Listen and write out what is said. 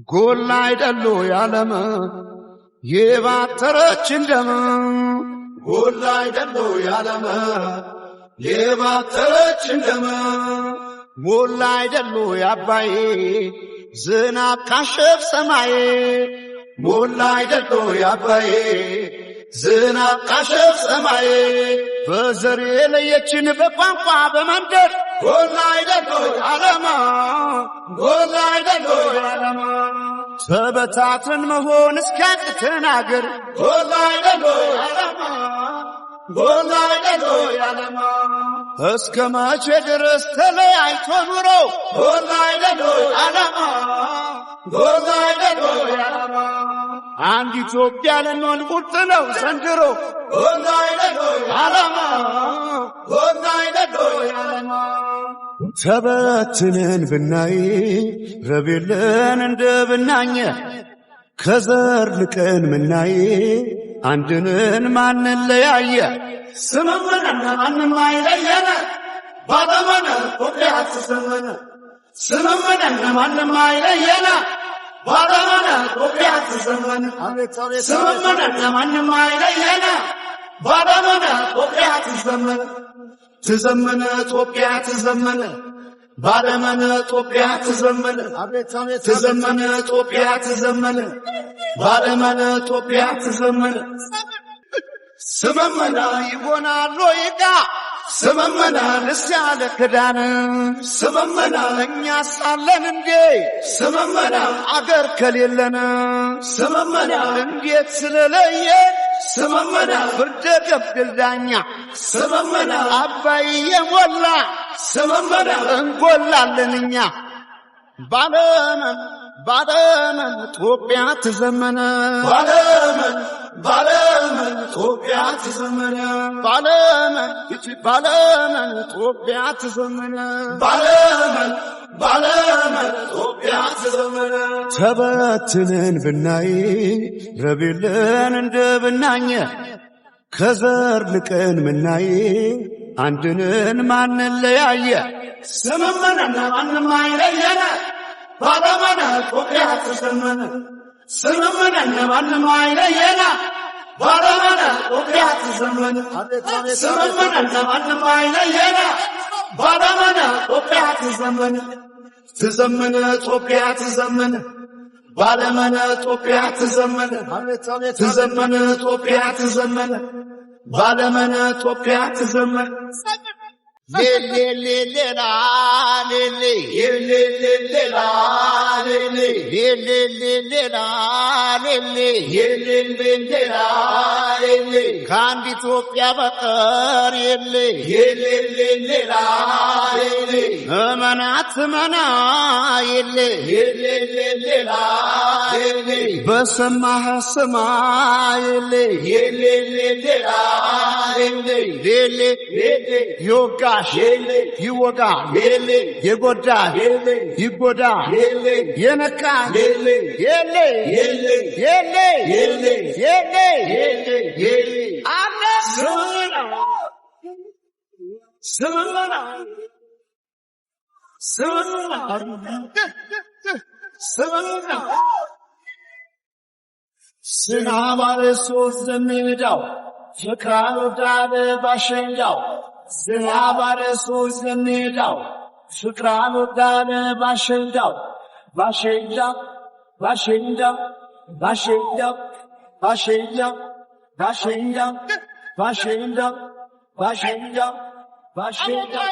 ጎላ አይደሉ ያለም የባተረች እንደም ጎላ አይደሉ ያለም የባተረች እንደም ሞላ አይደሉ ያባይ ዝናብ ካሸፍ ሰማይ ሞላ አይደሉ ያባይ ዝናብ ካሸፍ ሰማይ በዘር የለየችን በቋንቋ በመንደር ጎላ አይደሉ ያለማ ጎላ አይደሉ ያለማ ተበታትን መሆን እስኪያቅተን አገር ጎላ አይደሉ ያለማ ጎላ አይደሉ ያለማ እስከ መቼ ድረስ ተለያይቶ ኑሮ ጎላ አይደሉ ያለማ ጎላ አይደሉ ያለማ አንድ ኢትዮጵያ ለኖን ቁርጥ ነው ዘንድሮ ጎላ አይደሉ ያለማ ጎላ አይደሉ ያለማ ተበትነን ብናይ ረቤለን እንደ ብናኘ ከዘር ልቀን ምናይ አንድንን ማንን ለያየ ስምምነና ማንም አይለየነ ባለመነ ቆጥያት ስምምነ ስምምነና ማንም አይለየነ ባለመነ ቆጥያት ስምምነ ስምምነና ማንም አይለየነ ባለመነ ቆጥያት ስምምነ ትዘመነ ኢትዮጵያ ትዘመነ ባለመነ ኢትዮጵያ ትዘመነ ትዘመነ ኢትዮጵያ ትዘመነ ባለመነ ኢትዮጵያ ትዘመነ ስመመና ይሆናል ወይዳ ስመመና ለሲያለ ክዳን ስመመና እኛ ሳለን እንዴ ስመመና አገር ከሌለና ስመመና እንዴት ስለለየ ስመመና ፍርደ ገብል ዳኛ ስመመና አባይ የሞላ ስመመና እንጎላለንኛ ባለመን ባለመን ኢትዮጵያ ትዘመነ ባለመን ባለመን ኢትዮጵያ ትዘመነ ባለመን ኢትዮጵያ ትዘመነ ባለመን ኢትዮጵያ ትዘመነ ተበትነን ብናይ ረቤለን እንደ ብናኘ ከዘር ልቀን ምናይ አንድንን ማንን ለያየ ስምምነና ማንም አይለየነ ባለመነ ኢትዮጵያ ትዘመነ ስምምነና ማንም አይለየነ ባለመነ ኢትዮጵያ ትዘመነ ስምምነና ማንም አይለየነ ባለመነ ኢትዮጵያ ትዘመነ ትዘመነ ኢትዮጵያ ትዘመነ ባለመነ ኢትዮጵያ ትዘመነ ትዘመነ ኢትዮጵያ ትዘመነ ባለመነ ኢትዮጵያ ትዘመነ ሌሌሌሌላ ሌሌ ሌሌሌሌላ ሌሌ ሌሌሌሌላ ሌሌ ሌሌሌሌላ ሌሌ ከአንድ ኢትዮጵያ በቀር የሌ ሌሌሌሌላ ሌሌ እመናት መና የሌ ሌሌሌሌላ ሌሌ በሰማህ ስማ የሌ ሌሌሌሌላ ሌሌ ሌሌ ዮጋ ይወጋ የጎዳ ይጎዳ የነካ የለ አለ ስምምና ስናባለ ሶስት ዘሜዳው ፍቅራን ወዳለ ባሸንዳው ስናባለ ሶስት ዘሜዳው ፍቅራን ወዳለ ባሸንዳው ባሸንዳው ባሸንዳው ባሸንዳው ባሸንዳው ባሸንዳው ባሸንዳው ባሸንዳው ባሸንዳው